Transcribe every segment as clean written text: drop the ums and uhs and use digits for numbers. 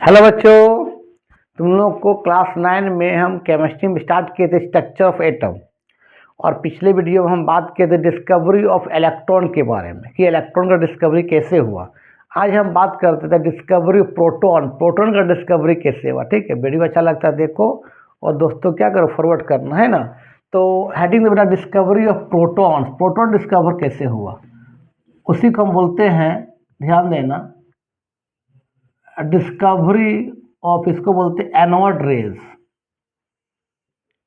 Hello बच्चों, तुम लोग को क्लास 9 में हम केमिस्ट्री में स्टार्ट किए थे स्ट्रक्चर ऑफ एटम। और पिछले वीडियो में हम बात किए थे डिस्कवरी ऑफ इलेक्ट्रॉन के बारे में कि इलेक्ट्रॉन का डिस्कवरी कैसे हुआ। आज हम बात करते थे डिस्कवरी ऑफ प्रोटॉन, प्रोटॉन का डिस्कवरी कैसे हुआ। ठीक है, वीडियो अच्छा लगता है देखो और दोस्तों क्या करो, फॉरवर्ड करना है ना। तो हेडिंग बेटा discovery of proton, proton discover कैसे हुआ उसी को हम बोलते हैं, ध्यान देना, डिस्कवरी ऑफ, इसको बोलते हैं एनोड रेज,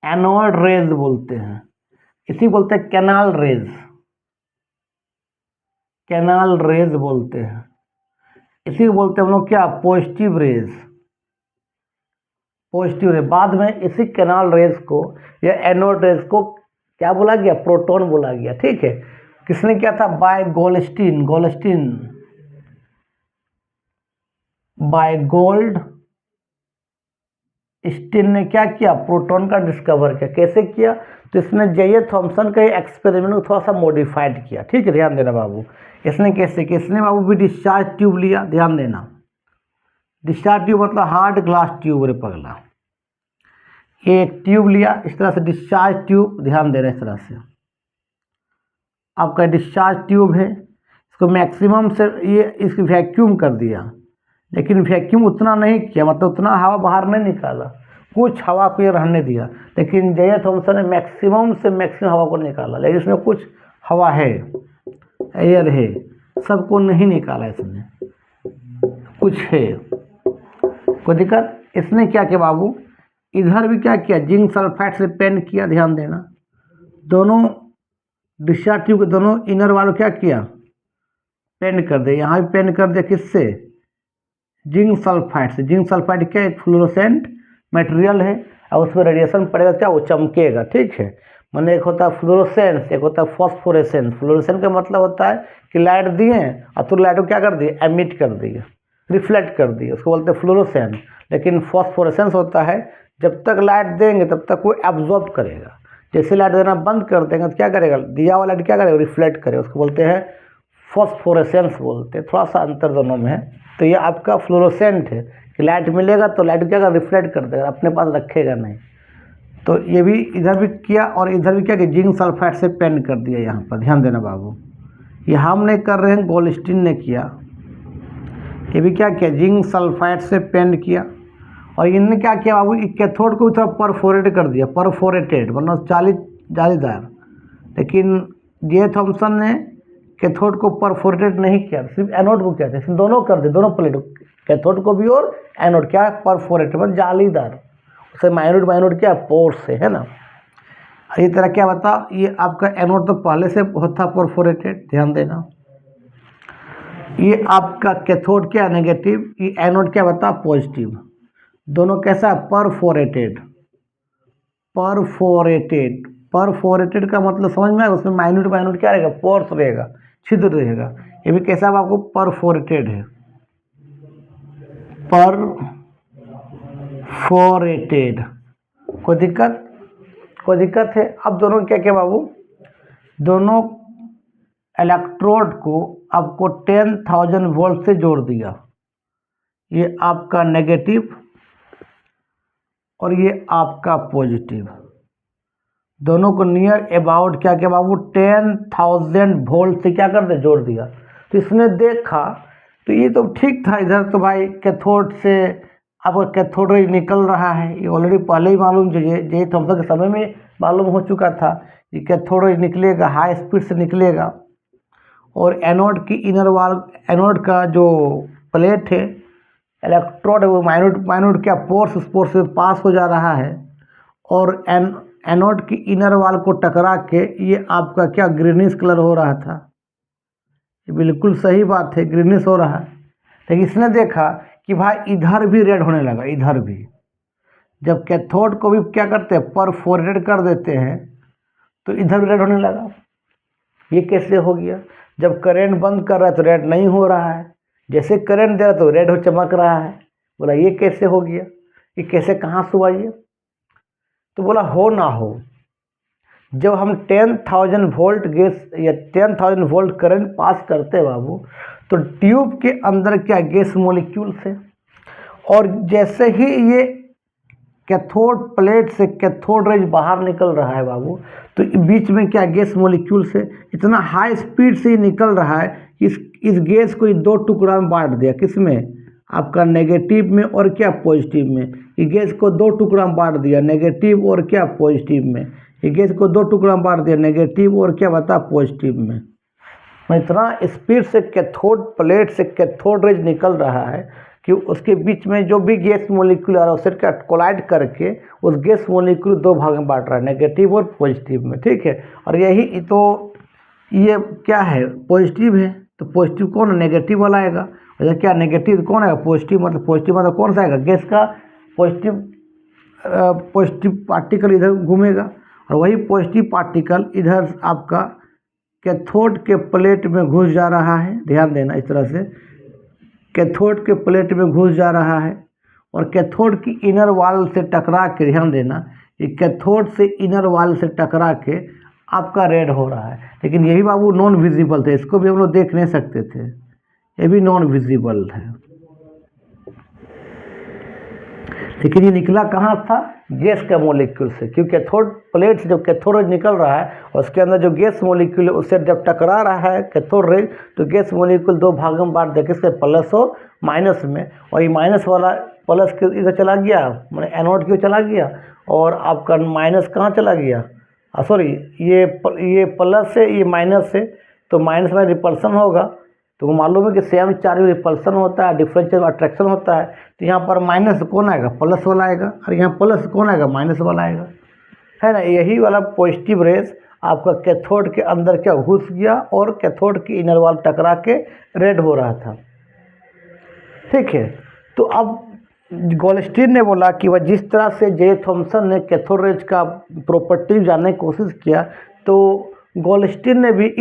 एनोड रेज बोलते हैं, इसी बोलते हैं कैनाल रेज, कैनाल रेज बोलते हैं, इसी को बोलते हैं हम लोग क्या, पॉजिटिव रेज, पॉजिटिव रेज। बाद में इसी कैनाल रेज को या एनोड रेज को क्या बोला गया, प्रोटॉन बोला गया। ठीक है, किसने किया था, by Goldstein, Goldstein, by Goldstein ने क्या किया, प्रोटॉन का डिस्कवर किया। कैसे किया, तो इसने जे थॉमसन के एक्सपेरिमेंट को थोड़ा सा मॉडिफाइड किया। ठीक है, ध्यान देना बाबू, इसने कैसे किया, इसने बाबू भी डिस्चार्ज ट्यूब लिया, ध्यान देना, डिस्चार्ज ट्यूब मतलब हार्ड ग्लास ट्यूब रे पगला, ये एक ट्यूब लिया इस तरह से, डिस्चार्ज ट्यूब, ध्यान देना इस तरह से आपका डिस्चार्ज ट्यूब है। इसको मैक्सिमम से ये इसकी वैक्यूम कर दिया, लेकिन वैक्यूम उतना नहीं किया, मतलब उतना हवा बाहर नहीं निकाला, कुछ हवा को ये रहने दिया। लेकिन जे थॉमसन ने मैक्सिमम से मैक्सिमम हवा को निकाला, लेकिन इसमें कुछ हवा है, एयर है, सबको नहीं निकाला इसने, कुछ है, कोई दिक्कत। इसने क्या किया बाबू, इधर भी क्या किया, जिंक सल्फाइड से पेन किया, ध्यान देना, दोनों डिस्चार्ज ट्यूब के दोनों इनर वालों क्या किया, पेन कर दे, यहाँ भी पेन कर दे, किससे, जिंक सल्फाइड से। जिंक सल्फाइड क्या, एक फ्लोरोसेंट मटेरियल है और उसमें रेडिएशन पड़ेगा क्या, वो चमकेगा। ठीक है, मैंने एक होता है फ्लोरोसेंस, एक होता है फॉस्फोरेसेंस। फ्लोरोसेंस का मतलब होता है कि लाइट दिए और तो लाइट को क्या कर दिए, एमिट कर दिए, रिफ्लेक्ट कर दिए, उसको बोलते हैं फ्लोरोसेंस। लेकिन फॉस्फोरेसेंस होता है जब तक लाइट देंगे तब तक वो एब्जॉर्ब करेगा, जैसे लाइट देना बंद कर देंगे तो क्या करेगा, दिया हुआ लाइट क्या करेगा, रिफ्लेक्ट करेगा, उसको बोलते हैं फॉस्फोरेसेंस बोलते हैं। थोड़ा सा अंतर दोनों में है। तो ये आपका फ्लोरोसेंट है कि लाइट मिलेगा तो लाइट क्या, रिफ्लेक्ट कर देगा, अपने पास रखेगा नहीं। तो ये भी इधर भी किया और इधर भी क्या कि जिंक सल्फाइड से पेन कर दिया। यहाँ पर ध्यान देना बाबू, ये हम नहीं कर रहे हैं, गोल्डस्टीन ने किया। ये भी क्या किया, जिंक सल्फाइड से पेन किया। और इनने क्या किया बाबू, कैथोड को भी थोड़ा परफोरेट कर दिया, परफोरेटेड मतलब जालीदार। लेकिन जे थॉमसन ने कैथोड को परफोरेटेड नहीं किया, सिर्फ एनोड को किया था। इसने दोनों कर दिए, दोनों प्लेट, कैथोड को भी और एनोड, क्या परफोरेटेड मतलब जालीदार, उसे माइनोड क्या पोर्स से, है ना। ये तरह क्या बता, ये आपका एनोड तो पहले से होता परफोरेटेड, ध्यान देना। ये आपका कैथोड क्या नेगेटिव, ये एनोड क्या बता पॉजिटिव, दोनों कैसा परफोरेटेड, परफोरेटेड, परफोरेटेड का मतलब समझ में आएगा, उसमें माइन्यूट क्या रहेगा, पोर्स रहेगा, छिद्र रहेगा। ये भी कैसा आपको परफोरेटेड है, परफोरेटेड। कोई दिक्कत, कोई दिक्कत है। अब दोनों क्या क्या बाबू, दोनों इलेक्ट्रोड को आपको 10,000 वोल्ट से जोड़ दिया। ये आपका नेगेटिव और ये आपका पॉजिटिव, दोनों को नियर अबाउट क्या क्या बाबू 10,000 वोल्ट से क्या कर दे, जोड़ दिया। तो इसने देखा तो ये तो ठीक था, इधर तो भाई कैथोड से आपका कैथोड रे निकल रहा है, ये ऑलरेडी पहले ही मालूम, जे थॉमसन के समय में मालूम हो चुका था कि कैथोड रे निकलेगा, हाई स्पीड से निकलेगा। और एनोड की इनर वाल, एनोड का जो प्लेट है, इलेक्ट्रोड है, वो माइन्यूट क्या पोर्स, उस पोर्स से पास हो जा रहा है। और एनोड की इनर वाल को टकरा के ये आपका क्या ग्रीनिश कलर हो रहा था। ये बिल्कुल सही बात है, ग्रीनिश हो रहा है। लेकिन इसने देखा कि भाई इधर भी रेड होने लगा, इधर भी। जब कैथोड को भी क्या करते हैं, परफोरेटेड कर देते हैं, तो इधर भी रेड होने लगा। ये कैसे हो गया, जब करंट बंद कर रहा है तो रेड नहीं हो रहा है, जैसे करंट दे रहा तो रेड हो चमक रहा है। बोला ये कैसे हो गया, ये कैसे कहाँ से हुआ ये। तो बोला हो ना हो, जब हम 10,000 वोल्ट गैस या 10,000 वोल्ट करंट पास करते हैं बाबू, तो ट्यूब के अंदर क्या गैस मॉलिक्यूल्स है, और जैसे ही ये कैथोड प्लेट से कैथोड रेज बाहर निकल रहा है बाबू, तो बीच में क्या गैस मॉलिक्यूल से इतना हाई स्पीड से ये निकल रहा है कि इस गैस को ये दो टुकड़ा में बांट दिया। किसमें? आपका नेगेटिव में और क्या पॉजिटिव में। ये गैस को दो टुकड़ा में बांट दिया, नेगेटिव और क्या पॉजिटिव में। ये गैस को दो टुकड़ा में बांट दिया, नेगेटिव और क्या बता पॉजिटिव में। इतना स्पीड से कैथोड प्लेट से कैथोड रेज निकल रहा है कि उसके बीच में जो भी गैस मॉलिक्यूल आ रहा है उससे क्या कोलाइड करके उस गैस मॉलिक्यूल दो भाग में बांट रहा है, नेगेटिव और पॉजिटिव में। ठीक है, और यही तो ये क्या है? पॉजिटिव है, तो पॉजिटिव कौन है? नेगेटिव वाला आएगा। और क्या नेगेटिव कौन आएगा? पॉजिटिव। पॉजिटिव मतलब कौन सा आएगा? गैस का पॉजिटिव पार्टिकल इधर घूमेगा और वही पॉजिटिव पार्टिकल इधर आपका कैथोड के प्लेट में घुस जा रहा है। ध्यान देना, इस तरह से कैथोड के प्लेट में घुस जा रहा है और कैथोड की इनर वॉल से टकरा के, ध्यान देना, ये कैथोड से इनर वॉल से टकरा के आपका रेड हो रहा है। लेकिन यही बाबू नॉन विजिबल थे, इसको भी हम लोग देख नहीं सकते थे, ये भी नॉन विजिबल है। लेकिन ये निकला कहाँ था? गैस के मॉलिक्यूल से, क्योंकि कैथोड प्लेट से जब कैथोड रेज निकल रहा है और उसके अंदर जो गैस मॉलिक्यूल है उससे जब टकरा रहा है कैथोड रेज, तो गैस मॉलिक्यूल दो भागों में बांट दिया। किससे? प्लस और माइनस में। और ये माइनस वाला प्लस के इधर चला गया, मैंने एनोड की ओर चला गया, और आपका माइनस कहाँ चला गया? सॉरी, ये प्लस से ये माइनस से, तो माइनस में रिपल्सन होगा। तो मालूम है कि सेम चार्ज में रिपल्सन होता है, डिफरेंशियल अट्रैक्शन होता है। तो यहाँ पर माइनस कौन आएगा? प्लस वाला आएगा, और यहाँ प्लस कौन आएगा? माइनस वाला आएगा, है ना। यही वाला पॉजिटिव रेज आपका कैथोड के अंदर क्या घुस गया और कैथोड की इनर वॉल टकरा के रेड हो रहा था। ठीक है, तो अब गोल्डस्टीन ने बोला कि वह जिस तरह से जे थॉमसन ने कैथोड रेज का प्रॉपर्टी जानने की कोशिश किया, तो गोल्डस्टीन ने भी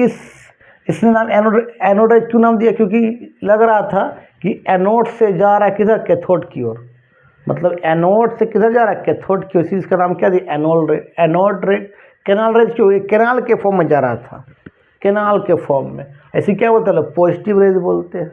इसने नाम एनोड रेज क्यों नाम दिया? क्योंकि लग रहा था कि एनोड से जा रहा है किधर? कैथोड की ओर। मतलब एनोड से किधर जा रहा है? कैथोड की ओर। इसी इसका नाम क्या दिया? Anode rays. कैनाल रेज क्यों? कैनाल के फॉर्म में जा रहा था, कैनाल के फॉर्म में। ऐसे क्या बोलते हैं? पॉजिटिव रेज बोलते हैं।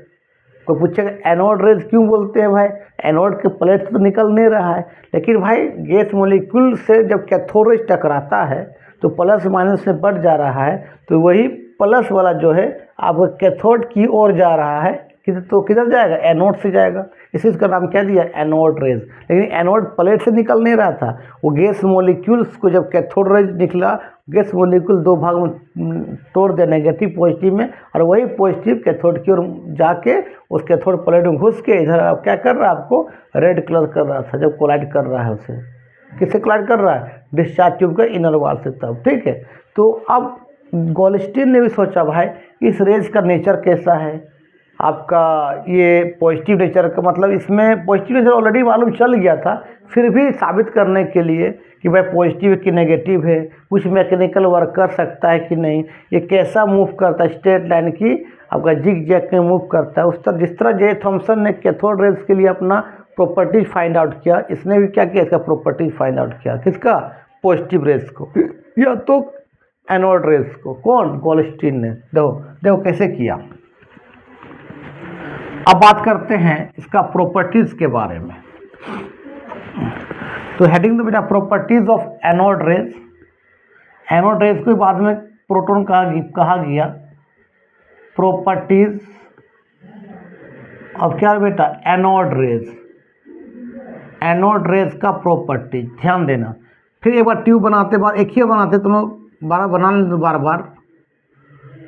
कोई पूछेगा एनोड रेज क्यों बोलते हैं भाई? एनोड के प्लेट तो निकल नहीं रहा है, लेकिन भाई गैस मॉलिक्यूल से जब कैथोड रेज टकराता है तो प्लस माइनस से बढ़ जा रहा है, तो वही प्लस वाला जो है आपका कैथोड की ओर जा रहा है। तो किधर जाएगा? एनोड से जाएगा। इसी इसका नाम क्या दिया? Anode rays. लेकिन एनोड प्लेट से निकल नहीं रहा था, वो गैस मॉलिक्यूल्स को जब कैथोड रेज निकला, गैस मॉलिक्यूल दो भाग में तोड़ दिया, नेगेटिव पॉजिटिव में, और वही पॉजिटिव कैथोड की ओर जाके उस कैथोड प्लेट में घुस के इधर आप क्या कर रहा है? आपको रेड कलर कर रहा था जब कोलाइड कर रहा है उसे। किससे कोलाइड कर रहा है? डिस्चार्ज ट्यूब का इनर वॉल से तब। ठीक है, तो अब गोल्डस्टीन ने भी सोचा भाई इस रेज का नेचर कैसा है, आपका ये पॉजिटिव नेचर का, मतलब इसमें पॉजिटिव नेचर ऑलरेडी मालूम चल गया था, फिर भी साबित करने के लिए कि भाई पॉजिटिव है कि नेगेटिव है, कुछ मैकेनिकल वर्क कर सकता है कि नहीं, ये कैसा मूव करता है, स्ट्रेट लाइन की आपका जिग जैग में मूव करता है। उस तरह जिस तरह जे थॉमसन ने कैथोड रेज के लिए अपना प्रॉपर्टीज फाइंड आउट किया, इसने भी क्या किया? इसका प्रॉपर्टीज फाइंड आउट किया। किसका? पॉजिटिव रेज को, या तो एनोड रेज को। कौन? गोल्डस्टीन ने। देखो कैसे किया। अब बात करते हैं इसका प्रॉपर्टीज के बारे में। तो हेडिंग तो बेटा properties of anode rays. Anode rays को बाद में प्रोटॉन कहा गया। प्रॉपर्टीज अब क्या बेटा? Anode rays. एनोड रेज का प्रॉपर्टीज ध्यान देना। फिर एक बार ट्यूब बनाते बाद एक ही बनाते, तुम लोग बार बना लें, बार बार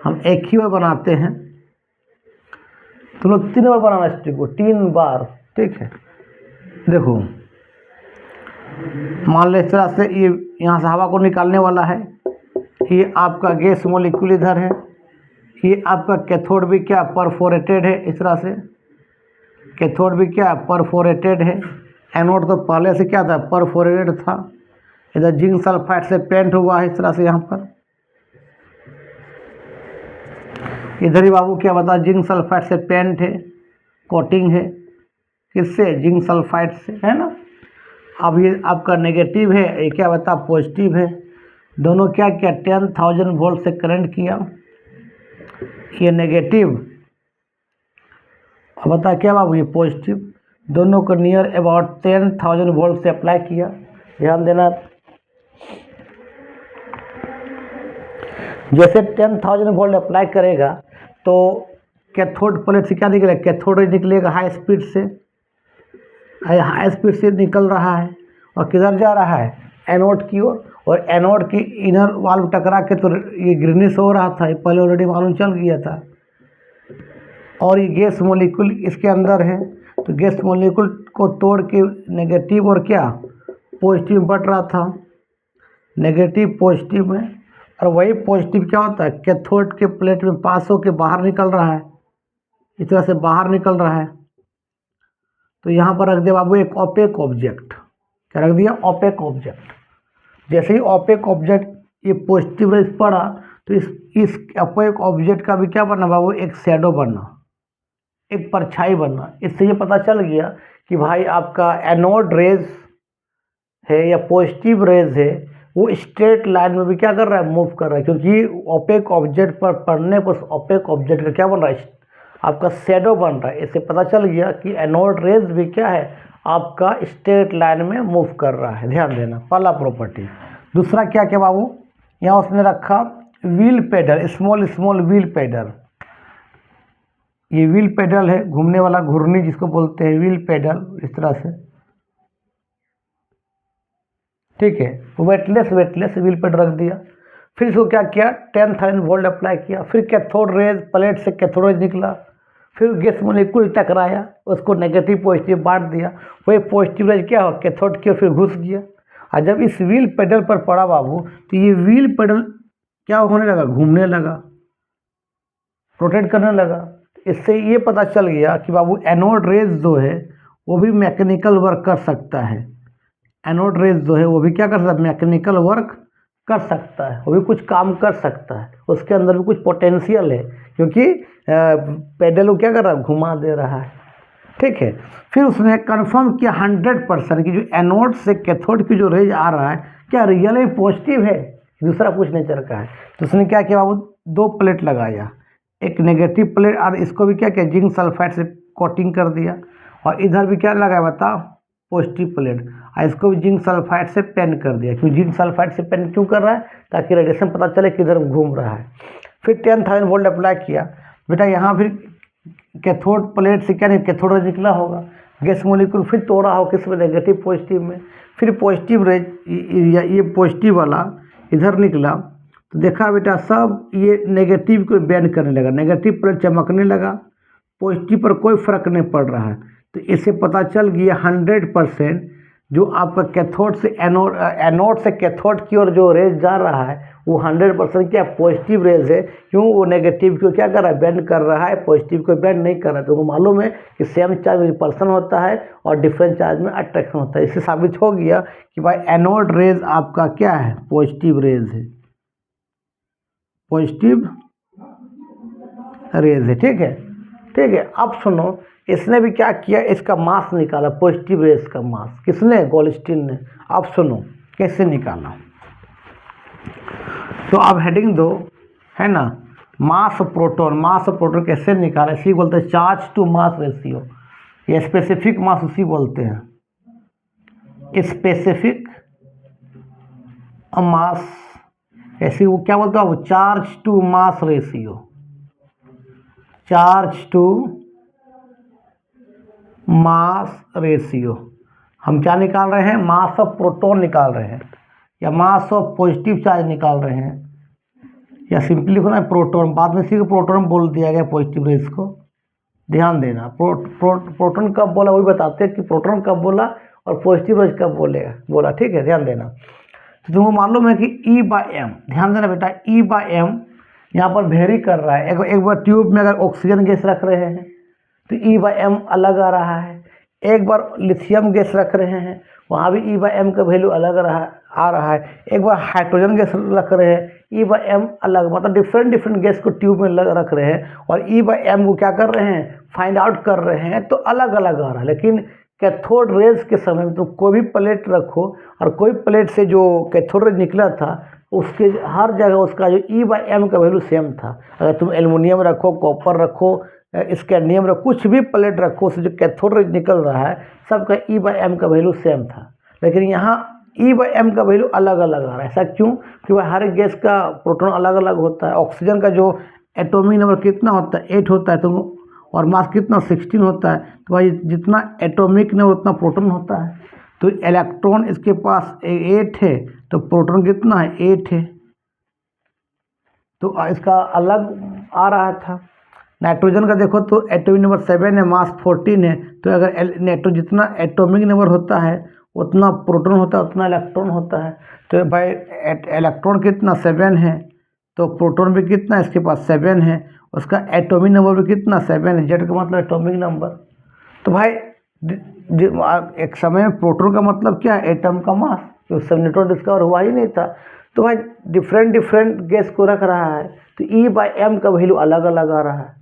हम एक ही बार बनाते हैं, तुम लोग 3 बार बनाना इस ट्यूब को, 3 बार। ठीक है, देखो मान लो इस तरह से ये यहाँ से हवा को निकालने वाला है, ये आपका गैस मॉलिक्यूल इधर है, ये आपका कैथोड भी क्या परफोरेटेड है, इस तरह से कैथोड भी क्या परफोरेटेड है। एनोड तो पहले से क्या था? परफोरेटेड था। इधर जिंक सल्फाइड से पेंट हुआ है इस तरह से। यहाँ पर इधर ही बाबू क्या बता? जिंक सल्फाइड से पेंट है, कोटिंग है। किससे? जिंक सल्फाइड से, है ना। अब ये आपका नेगेटिव है, ये क्या बता? पॉजिटिव है। दोनों क्या किया? 10,000 वोल्ट से करंट किया। ये नेगेटिव, अब बता क्या बाबू? ये पॉजिटिव। दोनों को नियर अबाउट 10,000 वोल्ट से अप्लाई किया। ध्यान देना, जैसे 10,000 वोल्ट अप्लाई करेगा तो कैथोड प्लेट से क्या निकलेगा, कैथोड रे निकलेगा हाई स्पीड से, हाई स्पीड से निकल रहा है और किधर जा रहा है, एनोड की ओर। और एनोड की इनर वाल्व टकरा के तो ये ग्रीनिश हो रहा था, ये पहले ऑलरेडी मालूम चल गया था। और ये गैस मॉलिक्यूल इसके अंदर है, तो गैस मॉलिक्यूल को तोड़ के नेगेटिव और क्या पॉजिटिव में बढ़ रहा था, नेगेटिव पॉजिटिव में। और वही पॉजिटिव क्या होता है, कैथोड के प्लेट में पास होकर बाहर निकल रहा है, इस तरह से बाहर निकल रहा है। तो यहाँ पर रख दिया बाबू एक ओपेक ऑब्जेक्ट, क्या रख दिया, ओपेक ऑब्जेक्ट। जैसे ही ओपेक ऑब्जेक्ट ये पॉजिटिव रेज पड़ा तो इस ओपेक ऑब्जेक्ट का भी क्या बनना बाबू, एक शैडो बनना, एक परछाई बनना। इससे ये पता चल गया कि भाई आपका एनोड रेज है या पॉजिटिव रेज है वो स्ट्रेट लाइन में भी क्या कर रहा है, मूव कर रहा है, क्योंकि ओपेक ऑब्जेक्ट पर पड़ने पर ओपेक ऑब्जेक्ट का क्या बन रहा है, आपका शैडो बन रहा है। इससे पता चल गया कि एनोड रेज भी क्या है, आपका स्ट्रेट लाइन में मूव कर रहा है। ध्यान देना, पहला प्रॉपर्टी। दूसरा क्या क्या बाबू, यहाँ उसने रखा wheel pedal, small small wheel pedal. ये व्हील पेडल है, घूमने वाला घुर्नी जिसको बोलते हैं व्हील पेडल, इस तरह से, ठीक है। वेटलेस व्हील पेडल रख दिया। फिर इसको क्या किया, 10,000 वोल्ट अप्लाई किया। फिर कैथोड रेज प्लेट से कैथोड रेज निकला, फिर गैस मॉलिक्यूल टकराया, उसको नेगेटिव पॉजिटिव बांट दिया। वही पॉजिटिव रेज क्या हो, कैथोड की ओर फिर घुस गया। और जब इस व्हील पेडल पर पड़ा बाबू तो ये व्हील पेडल क्या होने लगा, घूमने लगा, रोटेट करने लगा। इससे ये पता चल गया कि बाबू एनोड रेज जो है वो भी मैकेनिकल वर्क कर सकता है। एनोड रेज जो है वो भी क्या कर सकता है, मैकेनिकल वर्क कर सकता है, वो भी कुछ काम कर सकता है, उसके अंदर भी कुछ पोटेंशियल है, क्योंकि पेडल को क्या कर रहा है, घुमा दे रहा है, ठीक है। फिर उसने कंफर्म किया 100% कि जो एनोड से कैथोड की जो रेज आ रहा है क्या रियल में पॉजिटिव है, दूसरा कुछ नेचर का है। तो उसने क्या किया बाबू, 2 प्लेट लगाया, एक नेगेटिव प्लेट और इसको भी क्या किया, जिंक सल्फाइड से कोटिंग कर दिया। और इधर भी क्या लगाया बताओ, पॉजिटिव प्लेट, और इसको भी जिंक सल्फाइड से पेंट कर दिया। क्यों जिंक सल्फाइड से पेंट क्यों कर रहा है, ताकि रेडिएशन पता चले किधर घूम रहा है। फिर 10,000 वोल्ट अप्लाई किया। बेटा यहाँ फिर कैथोड प्लेट से क्या नहीं, कैथोड रेज निकला होगा, गैस मॉलिक्यूल फिर तोड़ा हो किसमें, नेगेटिव पॉजिटिव में। फिर पॉजिटिव रेज ये पॉजिटिव वाला इधर निकला, तो देखा बेटा सब ये नेगेटिव को बैंड करने लगा, नेगेटिव प्लेट चमकने लगा, पॉजिटिव पर कोई फर्क नहीं पड़ रहा है। तो इससे पता चल गया 100% जो आपका कैथोड से एनोड से कैथोड की ओर जो रेज जा रहा है वो 100% क्या पॉजिटिव रेज है। क्यों, वो नेगेटिव को क्या कर रहा है, बेंड कर रहा है, पॉजिटिव को बेंड नहीं कर रहा है। तो वो मालूम है कि सेम चार्ज में रिपल्सन होता है और डिफरेंट चार्ज में अट्रैक्शन होता है। इससे साबित हो गया कि भाई एनोड रेज आपका क्या है, पॉजिटिव रेज है, पॉजिटिव रेज है, ठीक है, ठीक है। अब सुनो, इसने भी क्या किया, इसका मास निकाला, पॉजिटिव रेज का मास, किसने, गोल्डस्टीन ने। अब सुनो कैसे निकाला, तो अब हेडिंग दो है ना, मास प्रोटॉन कैसे निकाला, इसी बोलते हैं चार्ज टू मास रेशियो, ये स्पेसिफिक मास उसी बोलते हैं, स्पेसिफिक मास, ऐसी वो क्या बोलते हैं वो, charge to mass ratio, charge to mass ratio. हम क्या निकाल रहे हैं, मास ऑफ प्रोटॉन निकाल रहे हैं, या मास ऑफ पॉजिटिव चार्ज निकाल रहे हैं, या सिंपली लिखो ना प्रोटॉन, बाद में इसी को प्रोटॉन बोल दिया गया पॉजिटिव रेज को। ध्यान देना, प्रोटॉन कब बोला वही बताते हैं कि प्रोटॉन कब बोला और पॉजिटिव रेज कब बोला, ठीक है, ध्यान देना। तो तुमको मालूम है कि E/m, ध्यान देना बेटा, E/m यहाँ पर वेरी कर रहा है। एक बार ट्यूब में अगर ऑक्सीजन गैस रख रहे हैं तो E/m अलग आ रहा है, एक बार लिथियम गैस रख रहे हैं वहाँ भी E/m का वैल्यू अलग आ रहा है, एक बार हाइड्रोजन गैस रख रहे हैं E/m अलग, मतलब डिफरेंट गैस को ट्यूब में रख रहे हैं और E/m को क्या कर रहे हैं, फाइंड आउट कर रहे हैं, तो अलग अलग आ रहा है। लेकिन कैथोड रेज के समय में तो कोई भी प्लेट रखो और कोई प्लेट से जो कैथोड रेज निकला था उसके हर जगह उसका जो E/m का वैल्यू सेम था। अगर तुम एल्युमिनियम रखो, कॉपर रखो स्कैंडियम रखो, कुछ भी प्लेट रखो, उससे जो कैथोड रे निकल रहा है सबका E/m का वैल्यू सेम था। लेकिन यहाँ E/m का वैल्यू अलग अलग आ रहा है। ऐसा क्यों? क्योंकि हर एक गैस का प्रोटॉन अलग अलग होता है। ऑक्सीजन का जो एटॉमिक नंबर कितना होता है 8 होता है, तो और मास कितना 16 होता है, तो भाई जितना एटॉमिक नंबर उतना प्रोटॉन होता है। तो इलेक्ट्रॉन इसके पास 8 है, तो प्रोटॉन कितना है 8 है, तो इसका अलग आ रहा था। नाइट्रोजन का देखो तो एटॉमिक नंबर 7 है, मास 14 है, तो अगर जितना एटॉमिक नंबर होता है उतना प्रोटॉन होता है, उतना इलेक्ट्रॉन होता है। तो भाई इलेक्ट्रॉन कितना 7 है, तो प्रोटॉन भी कितना इसके पास 7 है, उसका एटॉमिक नंबर भी कितना 7 है, जेड का मतलब एटॉमिक नंबर। तो भाई एक समय में प्रोटॉन का मतलब क्या है, एटम का मास, तो सब न्यूट्रॉन डिस्कवर हुआ ही नहीं था। तो भाई डिफरेंट गैस को रख रहा है, तो E/m का वैल्यू अलग अलग आ रहा है।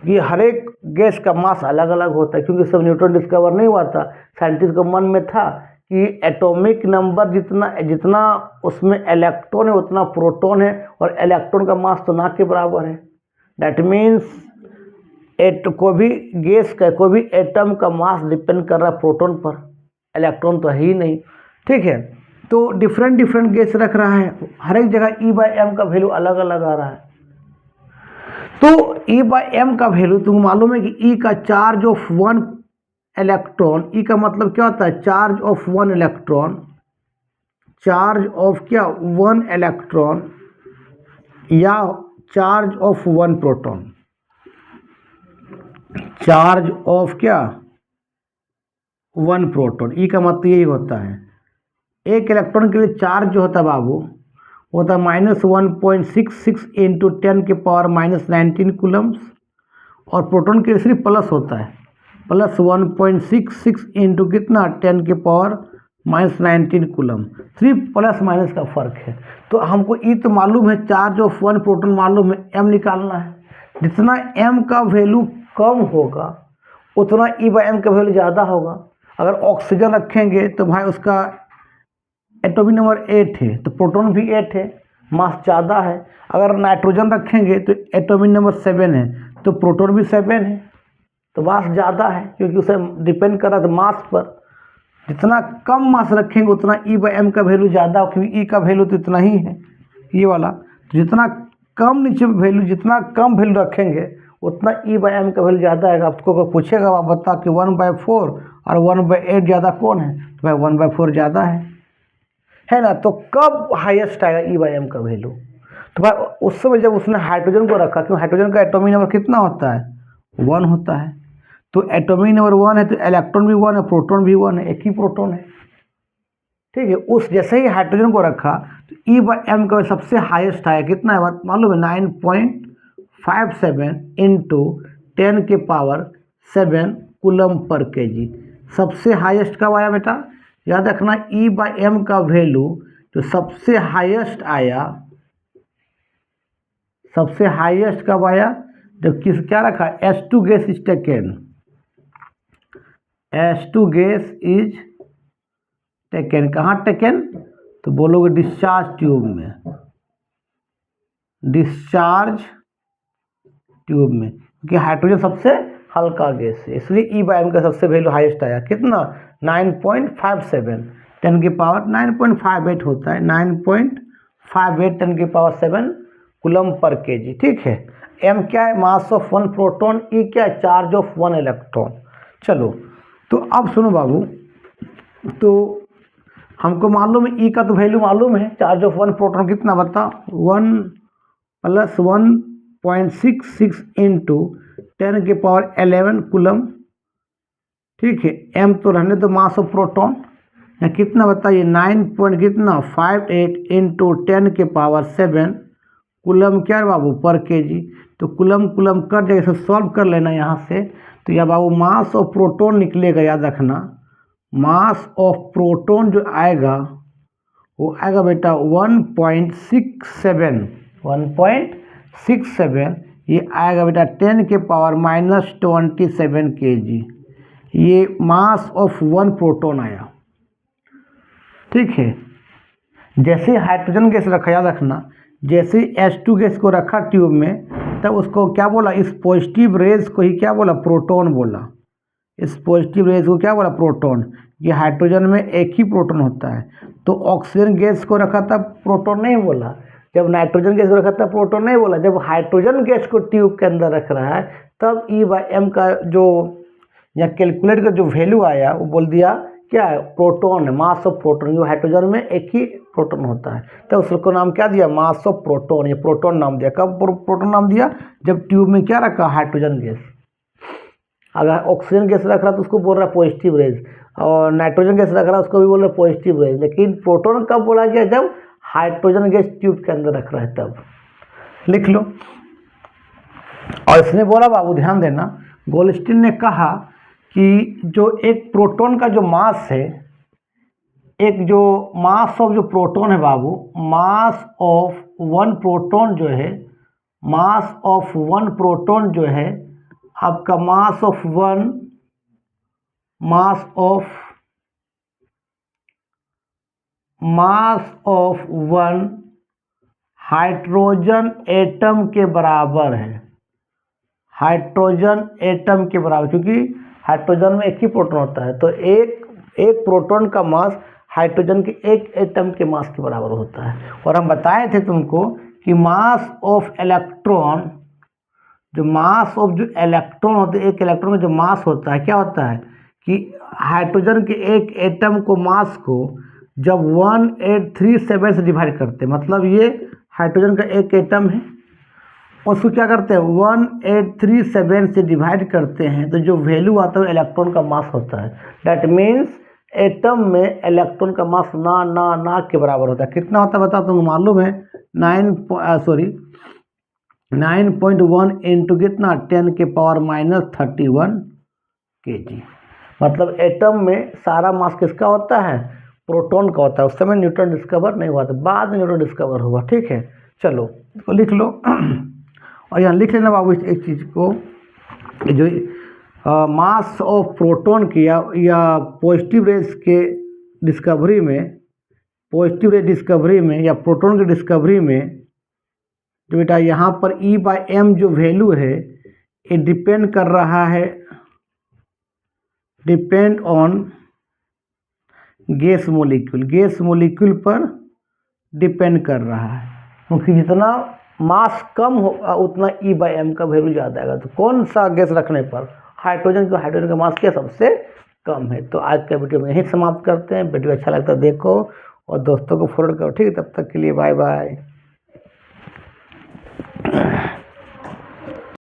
ये हर एक गैस का मास अलग अलग होता है, क्योंकि सब न्यूट्रॉन डिस्कवर नहीं हुआ था। साइंटिस्ट को मन में था कि एटॉमिक नंबर जितना उसमें इलेक्ट्रॉन है उतना प्रोटॉन है, और इलेक्ट्रॉन का मास तो ना के बराबर है। दैट मीन्स कोई भी गैस का, कोई भी एटम का मास डिपेंड कर रहा है प्रोटॉन पर, इलेक्ट्रॉन तो है ही नहीं। ठीक है, तो डिफरेंट गैस रख रहा है, हर एक जगह E/m का वैल्यू अलग अलग आ रहा है। तो E/m का वैल्यू तुमको मालूम है कि E का चार्ज ऑफ 1 इलेक्ट्रॉन, E का मतलब क्या होता है, charge of 1 electron, charge of क्या 1 इलेक्ट्रॉन, या charge of 1 proton, charge of क्या 1 प्रोटॉन। E का मतलब यही होता है। एक इलेक्ट्रॉन के लिए चार्ज जो होता है बाबू, वो होता है -1.66 इंटू 10⁻⁻19 कूलम्स, और प्रोटॉन के लिए सिर्फ प्लस होता है, +1.66 इंटू कितना 10⁻⁻19 कूलम, सिर्फ प्लस माइनस का फर्क है। तो हमको E तो मालूम है, चार्ज ऑफ 1 प्रोटॉन मालूम है, M निकालना है। जितना M का वैल्यू कम होगा उतना E/m का वैल्यू ज़्यादा होगा। अगर ऑक्सीजन रखेंगे तो भाई उसका एटॉमिक नंबर 8 है, तो प्रोटॉन भी 8 है, मास ज़्यादा है। अगर नाइट्रोजन रखेंगे तो एटॉमिक नंबर 7 है, तो प्रोटॉन भी 7 है, तो मास ज़्यादा है, क्योंकि उसे डिपेंड कर रहा था मास पर। जितना कम मास रखेंगे उतना E/m का वैल्यू ज़्यादा हो, क्योंकि E का वैल्यू तो इतना ही है, ये वाला। तो जितना कम नीचे वैल्यू, जितना कम वैल्यू रखेंगे उतना E/m का वैल्यू ज़्यादा आएगा। आपको पूछेगा, आप बता कि 1/4 और 1/8 ज़्यादा कौन है, तो भाई 1/4 ज़्यादा है ना। तो कब हाईएस्ट आएगा E/m का वैल्यू, तो भाई उस समय जब उसने हाइड्रोजन को रखा, क्यों हाइड्रोजन का एटॉमिक नंबर कितना होता है 1 होता है, तो एटॉमिक नंबर 1 है, तो इलेक्ट्रॉन भी 1 है, प्रोटॉन भी 1 है, एक ही प्रोटॉन है। ठीक है, उस जैसे ही हाइड्रोजन को रखा तो E/m का सबसे हाईएस्ट आया, कितना है मालूम है, 9.57 इंटू 10⁻7 कूलम पर केजी। सबसे हाईएस्ट कब आया बेटा, याद रखना E/m का वैल्यू जो सबसे हाईएस्ट आया, सबसे हाईएस्ट कब आया, जब क्या रखा H2 gas is taken, H2 gas is taken, कहाँ टेकन, तो बोलोगे डिस्चार्ज ट्यूब में, डिस्चार्ज ट्यूब में, क्योंकि हाइड्रोजन सबसे हल्का गैस है, इसलिए E/m का सबसे वैल्यू हाईएस्ट आया, कितना 9.57, 10⁻9.58 होता है, 9.58 10⁻7 कूलम पर केजी। ठीक है, M क्या है, मास ऑफ 1 प्रोटॉन, E क्या है, चार्ज ऑफ 1 इलेक्ट्रॉन। चलो, तो अब सुनो बाबू, तो हमको मालूम है E का तो वैल्यू मालूम है, चार्ज ऑफ 1 प्रोटॉन कितना बता, 1 + 1.66 इंटू 10⁻11 कूलम। ठीक है, M तो रहने दो, मास ऑफ प्रोटॉन या कितना बताइए, 9.58 इंटू 10⁻7 कूलम क्या है बाबू पर केजी। तो कूलम कर जाएगा, सॉल्व कर लेना यहाँ से, तो यह बाबू मास ऑफ प्रोटॉन निकलेगा, याद रखना मास ऑफ प्रोटॉन जो आएगा वो आएगा बेटा 1.67, ये आएगा बेटा 10⁻⁻27 केजी, ये मास ऑफ 1 प्रोटॉन आया। ठीक है, जैसे हाइड्रोजन गैस रखा, याद रखना जैसे H2 गैस को रखा ट्यूब में, तब उसको क्या बोला, इस पॉजिटिव रेज को ही क्या बोला, प्रोटॉन बोला। इस पॉजिटिव रेज को क्या बोला, प्रोटॉन। ये हाइड्रोजन में एक ही प्रोटॉन होता है, तो ऑक्सीजन गैस को रखा था प्रोटॉन नहीं बोला, जब नाइट्रोजन गैस को रखा था प्रोटॉन नहीं बोला, जब हाइड्रोजन गैस को ट्यूब के अंदर रख रहा है तब E/m का जो या कैलकुलेट का जो वैल्यू आया वो बोल दिया क्या है, प्रोटॉन है, मास ऑफ प्रोटॉन। जो हाइड्रोजन में एक ही प्रोटॉन होता है तो उसको नाम क्या दिया, मास ऑफ प्रोटॉन, ये प्रोटॉन नाम दिया। कब प्रोटॉन नाम दिया, जब ट्यूब में क्या रखा, हाइड्रोजन गैस। अगर ऑक्सीजन गैस रख रहा तो उसको बोल रहा है पॉजिटिव रेज, और नाइट्रोजन गैस रख रहा है उसको भी बोल रहा है पॉजिटिव रेज। लेकिन प्रोटॉन कब बोला गया, जब हाइड्रोजन गैस ट्यूब के अंदर रख रहा है तब। लिख लो। और इसने बोला बाबू ध्यान देना, गोल्डस्टीन ने कहा कि जो एक प्रोटॉन का जो मास है, एक जो मास ऑफ जो प्रोटॉन है बाबू, मास ऑफ वन प्रोटॉन जो है, मास ऑफ वन प्रोटॉन जो है आपका, mass of one hydrogen atom के बराबर है। हाइड्रोजन एटम के बराबर, क्योंकि हाइड्रोजन में एक ही प्रोटॉन होता है, तो एक प्रोटॉन का मास हाइड्रोजन के एक एटम के मास के बराबर होता है। और हम बताए थे तुमको कि मास ऑफ इलेक्ट्रॉन, जो मास ऑफ जो इलेक्ट्रॉन होते हैं, एक इलेक्ट्रॉन का जो मास होता है क्या होता है कि हाइड्रोजन के एक एटम को मास को जब 1837 से डिवाइड करते हैं, मतलब ये हाइड्रोजन का एक एटम है, उसको क्या करते हैं 1837 से डिवाइड करते हैं, तो जो वैल्यू आता है इलेक्ट्रॉन का मास होता है। दैट मीन्स एटम में इलेक्ट्रॉन का मास ना के बराबर होता है। कितना होता है बताओ, तुमको मालूम है 9.1 इंटू कितना 10⁻³ kg। मतलब एटम में सारा मास किसका होता है, प्रोटॉन का होता है। उस समय न्यूटन डिस्कवर नहीं हुआ था, बाद में न्यूटन डिस्कवर हुआ। ठीक है, चलो इसको लिख लो। और यहाँ लिख लेना बाबू एक चीज़ को, जो मास ऑफ प्रोटॉन की या पॉजिटिव रेज के डिस्कवरी में, पॉजिटिव रेज डिस्कवरी में या प्रोटॉन की डिस्कवरी में, जो बेटा यहाँ पर E/m जो वैल्यू है ये डिपेंड कर रहा है, डिपेंड ऑन गैस मोलिक्यूल पर डिपेंड कर रहा है, क्योंकि जितना मास कम होगा उतना E/m का वैल्यू ज़्यादा आएगा। तो कौन सा गैस रखने पर, हाइड्रोजन का मास क्या सबसे कम है। तो आज का वीडियो में यहीं समाप्त करते हैं। वीडियो अच्छा लगता है देखो और दोस्तों को फॉरवर्ड करो। ठीक है, तब तक के लिए बाय बाय।